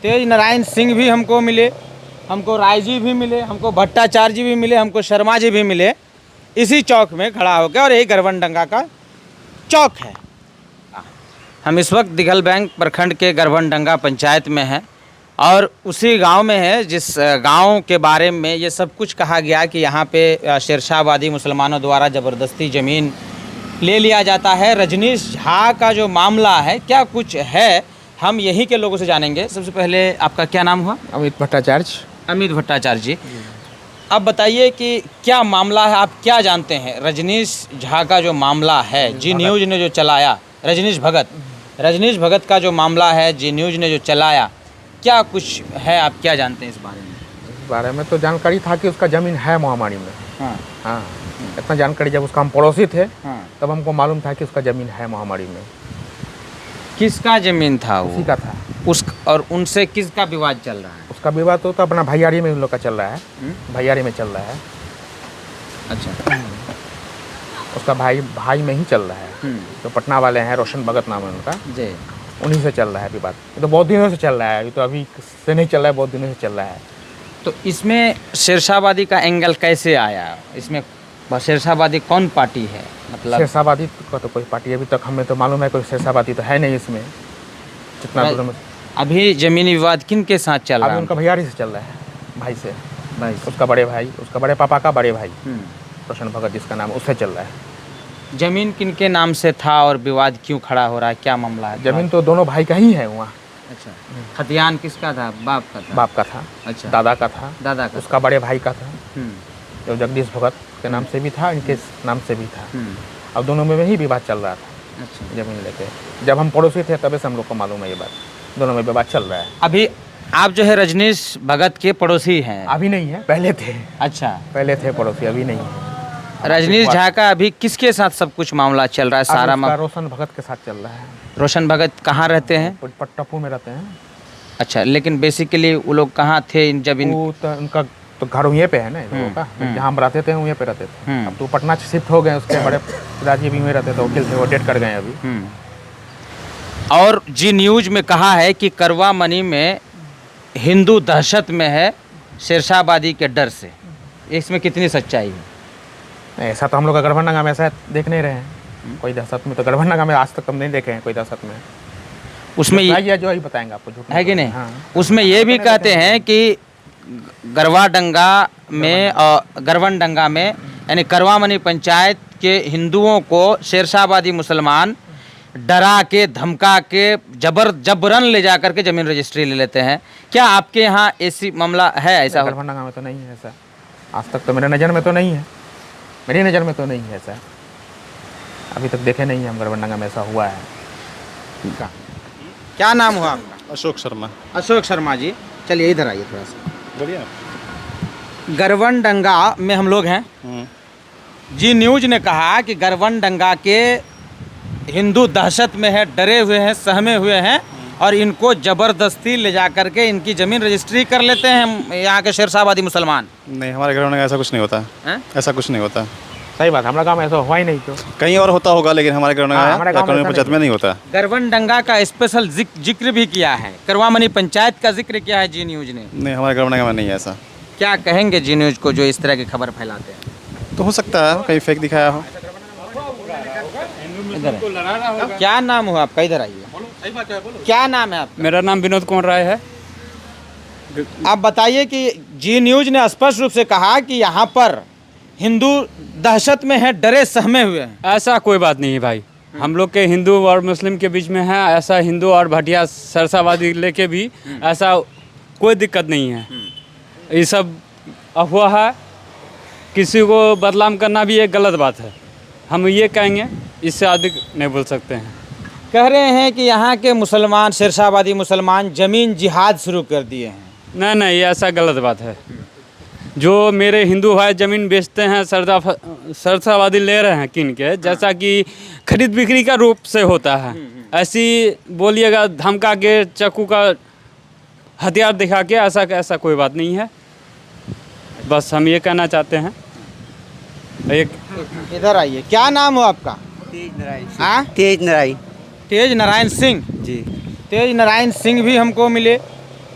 तेज नारायण सिंह भी हमको मिले, हमको राय जी भी मिले, हमको भट्टाचार्य जी भी मिले, हमको शर्मा जी भी मिले इसी चौक में खड़ा हो गया। और यही गरबनडंगा का चौक है। हम इस वक्त दिघल बैंक प्रखंड के गरबनडंगा पंचायत में हैं और उसी गांव में है जिस गांव के बारे में ये सब कुछ कहा गया कि यहाँ पे शेरशाहबादी मुसलमानों द्वारा ज़बरदस्ती ज़मीन ले लिया जाता है। रजनीश झा का जो मामला है क्या कुछ है, हम यहीं के लोगों से जानेंगे। सबसे पहले आपका क्या नाम हुआ? अमित भट्टाचार्य। अमित भट्टाचार्य जी, अब बताइए कि क्या मामला है, आप क्या जानते हैं? रजनीश झा का जो मामला है, जी न्यूज़ ने जो चलाया, रजनीश भगत का जो मामला है, जी न्यूज़ ने जो चलाया, क्या कुछ है, आप क्या जानते हैं इस बारे में? इस बारे में तो जानकारी था कि उसका ज़मीन है महामारी में। हाँ, इतना जानकारी जब उसका हम पड़ोसी थे तब हमको मालूम था कि उसका ज़मीन है महामारी में। किसका ज़मीन था वो? उसी का था। और उनसे किसका विवाद चल रहा है? उसका विवाद तो अपना भैयारी में उन लोग का चल रहा है। भैयारी में चल रहा है। अच्छा, उसका भाई में ही चल रहा है। तो पटना वाले हैं, रोशन भगत नाम है उनका जी, उन्हीं से चल रहा है विवाद। ये तो बहुत दिनों से चल रहा है, ये तो अभी से नहीं चल रहा है, बहुत दिनों से चल रहा है। तो इसमें शेरशाहबादी का एंगल कैसे आया? इसमें शेरशाहबादी कौन पार्टी है? मतलब शेरशाहबादी का तो कोई पार्टी अभी तक हमें तो मालूम है, कोई शेरशाहबादी तो है नहीं इसमें। जितना दूर में अभी जमीनी विवाद किन के साथ चल रहा है? उनका भैयारी से चल रहा है, भाई से। उसका बड़े भाई, उसका बड़े पापा का बड़े भाई रोशन भगत जिसका नाम, उससे चल रहा है। जमीन किन के नाम से था और विवाद क्यों खड़ा हो रहा है, क्या मामला है? जमीन तो दोनों भाई का ही है वहाँ। अच्छा, खतियान किसका था? बाप का था? बाप का था। अच्छा, दादा का था। दादा का, उसका बड़े भाई का था, जो जगदीश भगत के नाम से भी था, इनके नाम से भी था। अब दोनों में ही विवाद चल रहा था। अच्छा, जमीन लेके जब हम पड़ोसी थे तभी से हम लोग को मालूम है ये बात, दोनों में विवाद चल रहा है। अभी आप जो है रजनीश भगत के पड़ोसी हैं? अभी नहीं है, पहले थे। अच्छा, पहले थे पड़ोसी, अभी नहीं है। रजनीश झा का अभी किसके साथ सब कुछ मामला चल रहा है? सारा रोशन भगत के साथ चल रहा है। रोशन भगत कहाँ रहते हैं? टप्पू में रहते हैं। अच्छा, लेकिन बेसिकली वो लोग कहाँ थे जब उनका तो घर वहीं पे है ना इन लोगों का। जहाँ हम रहते थे वहीं पे रहते थे। अब तो पटना से शिफ्ट हो गए, उसके बड़े पिताजी भी वहीं रहते थे, वकील थे, वो डेट कर गए अभी। और जी न्यूज़ में कहा है कि करवा मनी में हिंदू दहशत में है शेरशाहबादी के डर से, इसमें कितनी सच्चाई है? ऐसा तो हम लोग गरबनडंगा में ऐसा देख नहीं रहे हैं। कोई दहशत में तो गरबनडंगा में आज तक हम नहीं देखे हैं कोई दहशत में। उसमें ये जो ही बताएंगे आपको, झूठ है कि नहीं? हाँ। उसमें ये भी कहते हैं कि गरबनडंगा में यानी करवा मनी पंचायत के हिंदुओं को शेरशाहबादी मुसलमान डरा के धमका के जबरन ले जा करके ज़मीन रजिस्ट्री ले लेते हैं। क्या आपके यहाँ ऐसी मामला है? ऐसा गरबनडंगा में तो नहीं है ऐसा, आज तक तो मेरे नज़र में तो नहीं है, मेरी नज़र में तो नहीं है ऐसा, अभी तक देखे नहीं है हम गरबनडंगा में ऐसा हुआ है। क्या नाम हुआ आपका? अशोक शर्मा। अशोक शर्मा जी, चलिए इधर आइए थोड़ा सा। बढ़िया। गरबनडंगा में हम लोग हैं। जी न्यूज़ ने कहा कि गरबनडंगा के हिंदू दहशत में है, डरे हुए हैं, सहमे हुए हैं और इनको ज़बरदस्ती ले जा करके इनकी ज़मीन रजिस्ट्री कर लेते हैं यहाँ के शेरशाहबादी मुसलमान। नहीं, हमारे घर में ऐसा कुछ नहीं होता है। ऐसा कुछ नहीं होता। सही बात, हमारे गाँव में ऐसा हुआ ही नहीं। तो कहीं और होता होगा, लेकिन हमारे घर में पंचायत में नहीं होता। गरबनडंगा का स्पेशल जिक्र भी किया है, करवा मनी पंचायत का जिक्र किया है जी न्यूज़ ने। नहीं, हमारे गरबनडंगा में नहीं है ऐसा। क्या कहेंगे जी न्यूज़ को जो इस तरह की खबर फैलाते हैं? तो हो सकता है कहीं फेक दिखाया हो। क्या नाम हुआ आपका? इधर आइए। क्या नाम है आपका? मेरा नाम विनोद कुमार राय है। आप बताइए कि जी न्यूज़ ने स्पष्ट रूप से कहा कि यहाँ पर हिंदू दहशत में है, डरे सहमे हुए हैं। ऐसा कोई बात नहीं है भाई, हम लोग के हिंदू और मुस्लिम के बीच में है। ऐसा हिंदू और भटिया शेरशाहबादी लेके भी ऐसा कोई दिक्कत नहीं है। ये सब अफवाह है, किसी को बदनाम करना भी एक गलत बात है। हम ये कहेंगे, इससे अधिक नहीं बोल सकते हैं। कह रहे हैं कि यहाँ के मुसलमान, शेरशाहबादी मुसलमान ज़मीन जिहाद शुरू कर दिए हैं। नहीं, ये ऐसा गलत बात है। जो मेरे हिंदू भाई ज़मीन बेचते हैं, शेरशाहबादी ले रहे हैं किन के, जैसा कि खरीद बिक्री का रूप से होता है, ऐसी बोलिएगा धमका के, चाकू का हथियार दिखा के, ऐसा कोई बात नहीं है। बस हम ये कहना चाहते हैं। एक इधर आइए। क्या नाम हो आपका? तेज नारायण। तेज नारायण सिंह जी। तेज नारायण सिंह भी हमको मिले,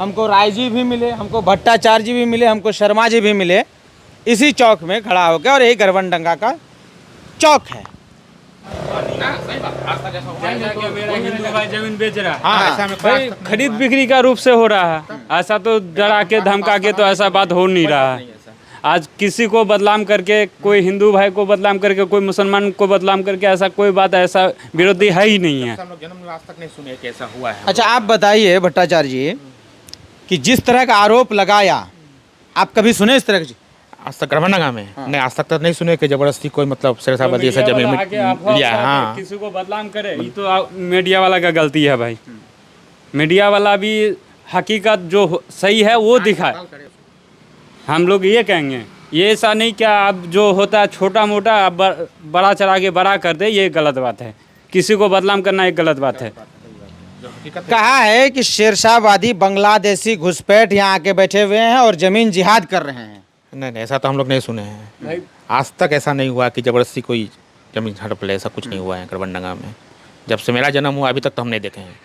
हमको राय जी भी मिले, हमको भट्टाचार्य जी भी मिले, हमको शर्मा जी भी मिले इसी चौक में खड़ा होकर, और यही गरबनडंगा का चौक है। मेरा हिंदू भाई जमीन बेच रहा है, हाँ, ऐसा हमें भाई खरीद बिक्री का रूप से हो रहा है। ऐसा तो डरा के धमका के तो ऐसा बात हो नहीं रहा है। आज किसी को बदनाम करके, कोई हिंदू भाई को बदनाम करके, कोई मुसलमान को बदनाम करके, ऐसा कोई बात, ऐसा विरोधी है ही नहीं है। हम लोग जन्म में आज तक नहीं सुने कि ऐसा हुआ है। अच्छा, आप बताइए भट्टाचार्य जी कि जिस तरह का आरोप लगाया, आप कभी सुने इस तरह की? आज तक गरबनडंगा में नहीं, आज तक तो नहीं सुने कि जबरदस्ती कोई मतलब शेरशाबादी ऐसा जमीन में लिया है। हाँ, किसी को बदनाम करे, ये तो मीडिया वाला का गलती है भाई। मीडिया वाला भी हकीकत जो सही है वो दिखाए। हम लोग ये कहेंगे, ये ऐसा नहीं क्या अब जो होता है छोटा मोटा अब बड़ा चढ़ा के बड़ा कर दे, ये गलत बात है। किसी को बदनाम करना एक गलत बात है। कहा है कि शेरशाहवादी बांग्लादेशी घुसपैठ यहाँ आके बैठे हुए हैं और जमीन जिहाद कर रहे हैं। नहीं, ऐसा तो हम लोग नहीं सुने हैं। आज तक ऐसा नहीं हुआ कि जबरदस्ती कोई जमीन हड़प ले, ऐसा कुछ नहीं हुआ है गरबनडंगा में। जब से मेरा जन्म हुआ अभी तक तो हम नहीं देखे हैं।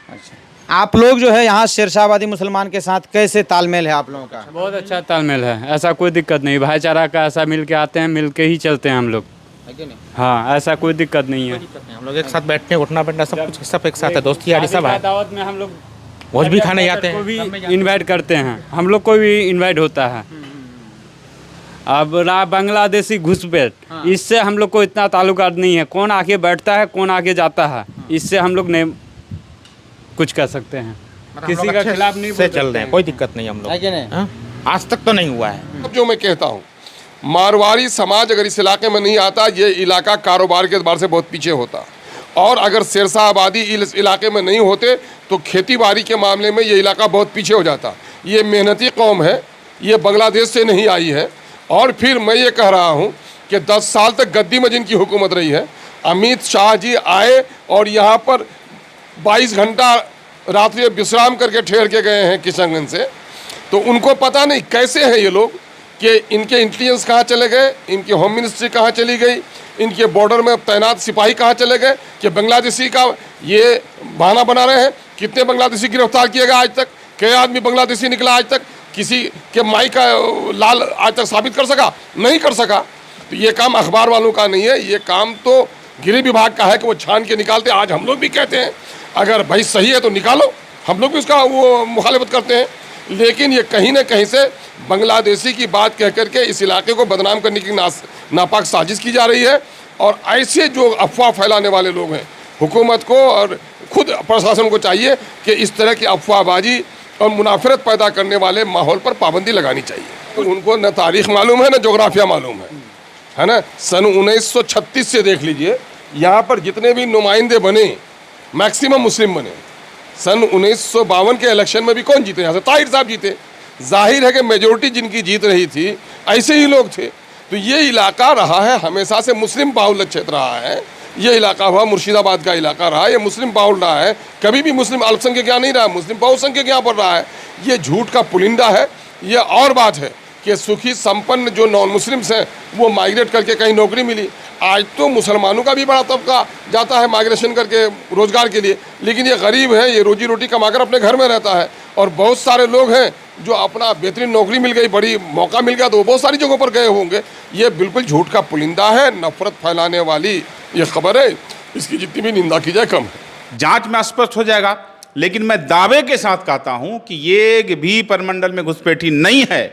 अच्छा, आप लोग जो है यहाँ शेरशाहवादी मुसलमान के साथ कैसे तालमेल है आप लोगों का? बहुत अच्छा तालमेल है, ऐसा कोई दिक्कत नहीं। भाईचारा का ऐसा मिल के आते हैं, मिल के ही चलते हैं हम लोग। हाँ, ऐसा कोई दिक्कत नहीं है। हम लोग एक साथ बैठने उठना बैठना सब कुछ सब एक साथ है, दोस्ती यारी सब है। दावत में हम लोग भोज भी खाने जाते को हैं, भी इनवाइट करते हैं, हम लोग को भी इनवाइट होता है। अब बांग्लादेशी घुसपैठ, इससे हम लोग को इतना ताल्लुकात नहीं है। कौन आके बैठता है, कौन आके जाता है, इससे हम लोग नहीं कुछ कर सकते हैं। किसी का खिलाफ नहीं से चल रहे हैं, कोई दिक्कत नहीं हम लोग। है कि नहीं? हाँ? आज तक तो नहीं हुआ है। अब जो मैं कहता हूँ, मारवाड़ी समाज अगर इस इलाके में नहीं आता, ये इलाका कारोबार के एतबार से बहुत पीछे होता। और अगर शेरशाहबादी इस इलाके में नहीं होते तो खेती बाड़ी के मामले में ये इलाका बहुत पीछे हो जाता। ये मेहनती कौम है, ये बांग्लादेश से नहीं आई है। और फिर मैं ये कह रहा हूँ कि 10 साल तक गद्दी में जिनकी हुकूमत रही है, अमित शाह जी आए और यहाँ पर 22 घंटा रात्रि विश्राम करके ठहर के गए हैं किशनगंज से, तो उनको पता नहीं कैसे हैं ये लोग कि इनके इंटेलिजेंस कहाँ चले गए, इनकी होम मिनिस्ट्री कहाँ चली गई, इनके बॉर्डर में तैनात सिपाही कहाँ चले गए, कि बांग्लादेशी का ये बहाना बना रहे हैं। कितने बांग्लादेशी गिरफ्तार किए गए आज तक? कई आदमी बांग्लादेशी निकला आज तक? किसी के माई का लाल आज तक साबित कर सका? नहीं कर सका। तो ये काम अखबार वालों का नहीं है, ये काम तो गृह विभाग का है कि वो छान के निकालते। आज हम लोग भी कहते हैं अगर भाई सही है तो निकालो, हम लोग भी उसका वो मुखालिफत करते हैं। लेकिन ये कहीं ना कहीं से बांग्लादेशी की बात कह करके इस इलाके को बदनाम करने की नापाक साजिश की जा रही है। और ऐसे जो अफवाह फैलाने वाले लोग हैं, हुकूमत को और खुद प्रशासन को चाहिए कि इस तरह की अफवाहबाजी और मुनाफरत पैदा करने वाले माहौल पर पाबंदी लगानी चाहिए। तो उनको न तारीख मालूम है न जोग्राफिया मालूम है ना। सन 1936 से देख लीजिए, यहाँ पर जितने भी नुमाइंदे बने मैक्सिमम मुस्लिम बने। सन 1952 के इलेक्शन में भी कौन जीते? यहाँ से ताहिर साहब जीते। जाहिर है कि मेजोरिटी जिनकी जीत रही थी ऐसे ही लोग थे। तो ये इलाका रहा है हमेशा से मुस्लिम बाहुल्य क्षेत्र रहा है। ये इलाका हुआ मुर्शिदाबाद का इलाका रहा है, ये मुस्लिम बाहुल रहा है। कभी भी मुस्लिम अल्पसंख्यक यहाँ नहीं रहा, मुस्लिम बहुसंख्यक यहाँ पर रहा है। ये झूठ का पुलिंदा है। ये और बात है कि सुखी संपन्न जो नॉन मुस्लिम्स हैं वो माइग्रेट करके कहीं नौकरी मिली। आज तो मुसलमानों का भी बड़ा तबका जाता है माइग्रेशन करके रोज़गार के लिए, लेकिन ये गरीब है, ये रोजी रोटी कमाकर अपने घर में रहता है। और बहुत सारे लोग हैं जो अपना बेहतरीन नौकरी मिल गई, बड़ी मौका मिल गया तो वो बहुत सारी जगहों पर गए होंगे। ये बिल्कुल झूठ का पुलिंदा है, नफरत फैलाने वाली ये खबर है। इसकी जितनी भी निंदा की जाए कम है। जांच में स्पष्ट हो जाएगा, लेकिन मैं दावे के साथ कहता हूं कि ये भी परमंडल में घुसपैठी नहीं है।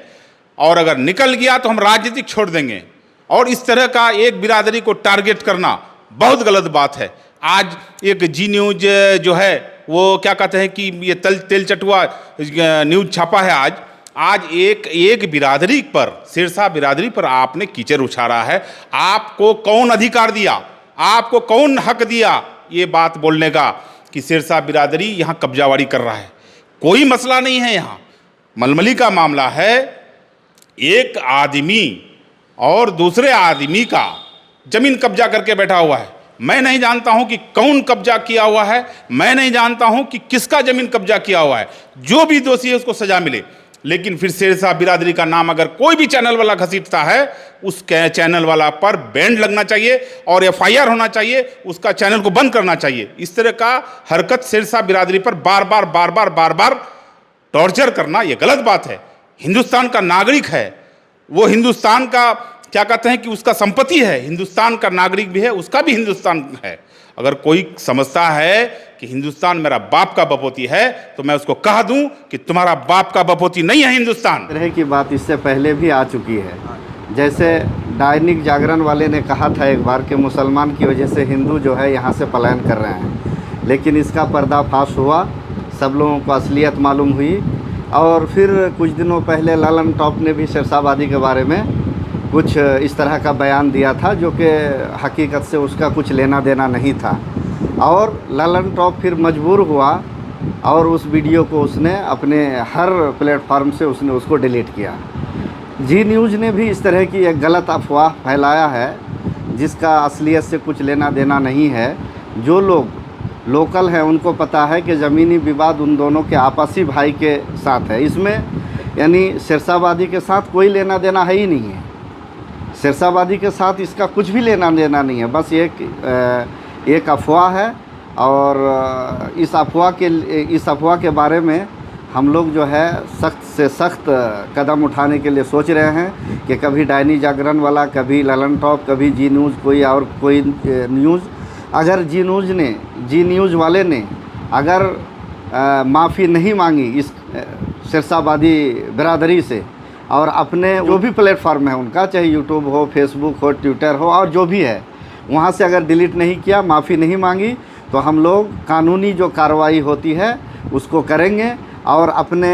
और अगर निकल गया तो हम राजनीतिक छोड़ देंगे। और इस तरह का एक बिरादरी को टारगेट करना बहुत गलत बात है। आज एक जी न्यूज जो है वो क्या कहते हैं कि ये तेल चटुआ न्यूज छापा है। आज एक बिरादरी पर, सिरसा बिरादरी पर आपने कीचड़ उछाला है। आपको कौन अधिकार दिया, आपको कौन हक दिया ये बात बोलने का कि सिरसा बिरादरी यहाँ कब्जावाड़ी कर रहा है? कोई मसला नहीं है। यहाँ मलमली का मामला है। एक आदमी और दूसरे आदमी का जमीन कब्जा करके बैठा हुआ है। मैं नहीं जानता हूं कि कौन कब्जा किया हुआ है, मैं नहीं जानता हूं कि किसका जमीन कब्जा किया हुआ है। जो भी दोषी है उसको सजा मिले। लेकिन फिर सिरसा बिरादरी का नाम अगर कोई भी चैनल वाला घसीटता है, उस चैनल वाला पर बैंड लगना चाहिए और FIR होना चाहिए, उसका चैनल को बंद करना चाहिए। इस तरह का हरकत सिरसा बिरादरी पर बार बार टॉर्चर करना ये गलत बात है। हिंदुस्तान का नागरिक है, वो हिंदुस्तान का क्या कहते हैं कि उसका संपत्ति है, हिंदुस्तान का नागरिक भी है, उसका भी हिंदुस्तान है। अगर कोई समझता है कि हिंदुस्तान मेरा बाप का बपोती है तो मैं उसको कह दूं कि तुम्हारा बाप का बपोती नहीं है हिंदुस्तान। तरह की बात इससे पहले भी आ चुकी है। जैसे दैनिक जागरण वाले ने कहा था एक बार कि मुसलमान की वजह से हिंदू जो है यहाँ से पलायन कर रहे हैं, लेकिन इसका पर्दाफाश हुआ, सब लोगों को असलियत मालूम हुई। और फिर कुछ दिनों पहले ललन टॉप ने भी शेरशाहबादी के बारे में कुछ इस तरह का बयान दिया था जो कि हकीकत से उसका कुछ लेना देना नहीं था। और ललन टॉप फिर मजबूर हुआ और उस वीडियो को उसने अपने हर प्लेटफार्म से उसने उसको डिलीट किया। जी न्यूज़ ने भी इस तरह की एक गलत अफवाह फैलाया है जिसका असलियत से कुछ लेना देना नहीं है। जो लोग लोकल हैं उनको पता है कि ज़मीनी विवाद उन दोनों के आपसी भाई के साथ है। इसमें यानी शेरशाहबादी के साथ कोई लेना देना है ही नहीं है। शेरशाहबादी के साथ इसका कुछ भी लेना देना नहीं है, बस एक अफवाह है। और इस अफवाह के बारे में हम लोग जो है सख्त से सख्त कदम उठाने के लिए सोच रहे हैं कि कभी दैनिक जागरण वाला, कभी ललन टॉप, कभी जी न्यूज़, कोई और कोई न्यूज़, अगर जी न्यूज़ वाले ने अगर माफ़ी नहीं मांगी इस शेरशाहबादी बिरादरी से और अपने जो भी प्लेटफार्म है उनका, चाहे यूट्यूब हो, फेसबुक हो, ट्विटर हो और जो भी है, वहाँ से अगर डिलीट नहीं किया, माफ़ी नहीं मांगी, तो हम लोग कानूनी जो कार्रवाई होती है उसको करेंगे। और अपने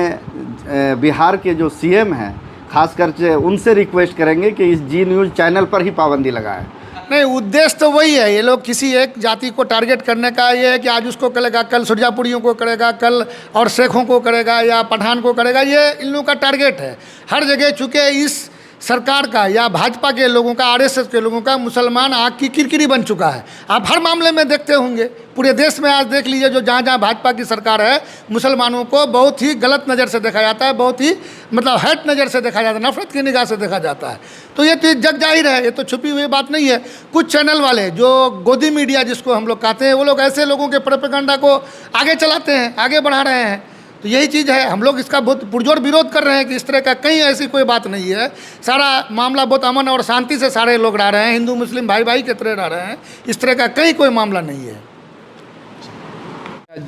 बिहार के जो सीएम हैं खास करके उनसे रिक्वेस्ट करेंगे कि इस जी न्यूज़ चैनल पर ही पाबंदी लगाएं। नहीं, उद्देश्य तो वही है। ये लोग किसी एक जाति को टारगेट करने का ये है कि आज उसको करेगा, कल सुरजापुरियों को करेगा, कल और शेखों को करेगा या पठान को करेगा। ये इन लोगों का टारगेट है हर जगह। चूँकि इस सरकार का या भाजपा के लोगों का, आरएसएस के लोगों का मुसलमान आग की किरकिरी बन चुका है। आप हर मामले में देखते होंगे, पूरे देश में आज देख लीजिए, जो जहाँ जहाँ भाजपा की सरकार है, मुसलमानों को बहुत ही गलत नज़र से देखा जाता है, बहुत ही मतलब हेट नज़र से देखा जाता है, नफरत की निगाह से देखा जाता है। तो ये तो जग जाहिर है, ये तो छुपी हुई बात नहीं है। कुछ चैनल वाले जो गोदी मीडिया जिसको हम लोग कहते हैं, वो लोग ऐसे लोगों के प्रोपेगेंडा को आगे चलाते हैं, आगे बढ़ा रहे हैं। तो यही चीज़ है, हम लोग इसका बहुत पुरजोर विरोध कर रहे हैं कि इस तरह का कहीं ऐसी कोई बात नहीं है। सारा मामला बहुत अमन और शांति से सारे लोग रह रहे हैं, हिंदू मुस्लिम भाई भाई के तरह रह रहे हैं। इस तरह का कहीं कोई मामला नहीं है।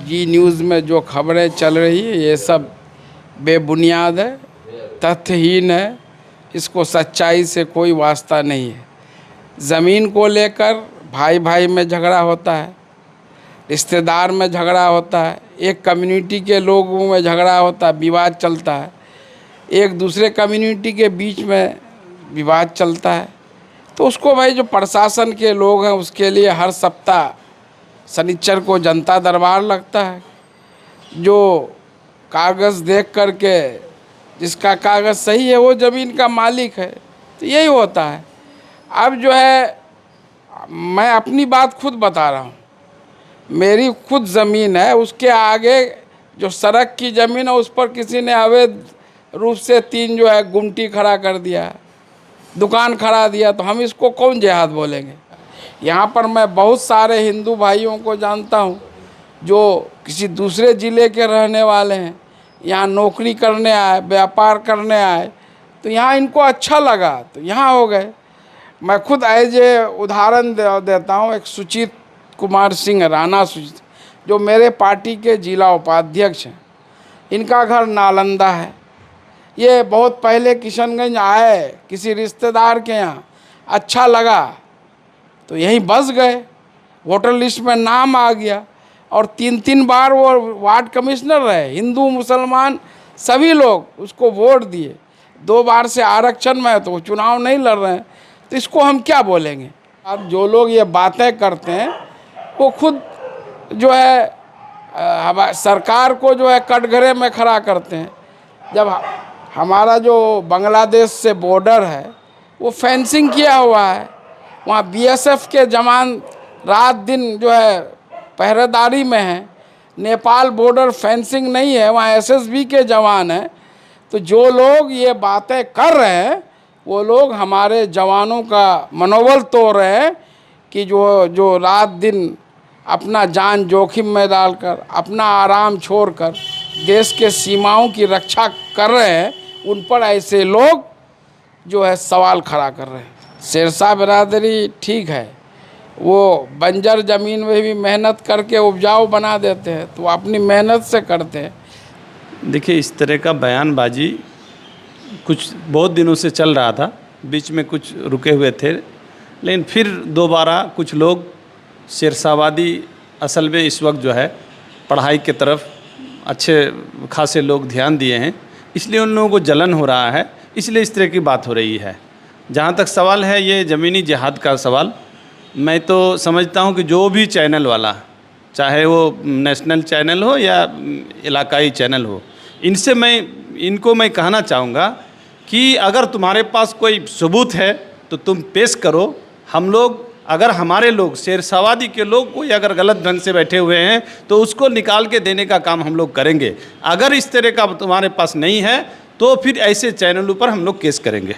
जी न्यूज़ में जो खबरें चल रही है ये सब बेबुनियाद है, तथ्यहीन है, इसको सच्चाई से कोई वास्ता नहीं है। ज़मीन को लेकर भाई भाई में झगड़ा होता है, रिश्तेदार में झगड़ा होता है, एक कम्युनिटी के लोगों में झगड़ा होता है, विवाद चलता है, एक दूसरे कम्युनिटी के बीच में विवाद चलता है। तो उसको भाई जो प्रशासन के लोग हैं उसके लिए हर सप्ताह शनिचर को जनता दरबार लगता है। जो कागज़ देख कर के जिसका कागज़ सही है वो ज़मीन का मालिक है। तो यही होता है। अब जो है मैं अपनी बात खुद बता रहा हूँ, मेरी खुद ज़मीन है, उसके आगे जो सड़क की ज़मीन है उस पर किसी ने अवैध रूप से 3 जो है गुमटी खड़ा कर दिया, दुकान खड़ा दिया, तो हम इसको कौन जिहाद बोलेंगे। यहाँ पर मैं बहुत सारे हिंदू भाइयों को जानता हूँ जो किसी दूसरे ज़िले के रहने वाले हैं, यहाँ नौकरी करने आए, व्यापार करने आए, तो यहाँ इनको अच्छा लगा तो यहाँ हो गए। मैं खुद एज ए उदाहरण देता हूँ, एक सुचित कुमार सिंह राणा सुचित, जो मेरे पार्टी के जिला उपाध्यक्ष हैं, इनका घर नालंदा है। ये बहुत पहले किशनगंज आए किसी रिश्तेदार के यहाँ, अच्छा लगा तो यहीं बस गए, वोटर लिस्ट में नाम आ गया और 3 बार वो वार्ड कमिश्नर रहे। हिंदू मुसलमान सभी लोग उसको वोट दिए, 2 बार से आरक्षण में है तो वो चुनाव नहीं लड़ रहे हैं। तो इसको हम क्या बोलेंगे। अब जो लोग ये बातें करते हैं वो खुद जो है सरकार को जो है कटघरे में खड़ा करते हैं। जब हमारा जो बांग्लादेश से बॉर्डर है वो फेंसिंग किया हुआ है, वहाँ बीएसएफ के जवान रात दिन जो है पहरेदारी में हैं। नेपाल बॉर्डर फेंसिंग नहीं है, वहाँ एसएसबी के जवान हैं। तो जो लोग ये बातें कर रहे हैं वो लोग हमारे जवानों का मनोबल तोड़ रहे हैं कि जो रात दिन अपना जान जोखिम में डालकर, अपना आराम छोड़कर देश के सीमाओं की रक्षा कर रहे हैं, उन पर ऐसे लोग जो है सवाल खड़ा कर रहे हैं। शेरशाह बिरादरी ठीक है, वो बंजर ज़मीन में भी मेहनत करके उपजाऊ बना देते हैं, तो अपनी मेहनत से करते हैं। देखिए, इस तरह का बयानबाजी कुछ बहुत दिनों से चल रहा था, बीच में कुछ रुके हुए थे, लेकिन फिर दोबारा कुछ लोग शेरशाहवादी, असल में इस वक्त जो है पढ़ाई के तरफ अच्छे खासे लोग ध्यान दिए हैं, इसलिए उन लोगों को जलन हो रहा है, इसलिए इस तरह की बात हो रही है। जहाँ तक सवाल है ये ज़मीनी जिहाद का सवाल, मैं तो समझता हूँ कि जो भी चैनल वाला, चाहे वो नेशनल चैनल हो या इलाकाई चैनल हो, इनको मैं कहना चाहूँगा कि अगर तुम्हारे पास कोई सबूत है तो तुम पेश करो। हम लोग, अगर हमारे लोग, शेरशाहवादी के लोग कोई अगर गलत ढंग से बैठे हुए हैं तो उसको निकाल के देने का काम हम लोग करेंगे। अगर इस तरह का तुम्हारे पास नहीं है तो फिर ऐसे चैनलों पर हम लोग केस करेंगे।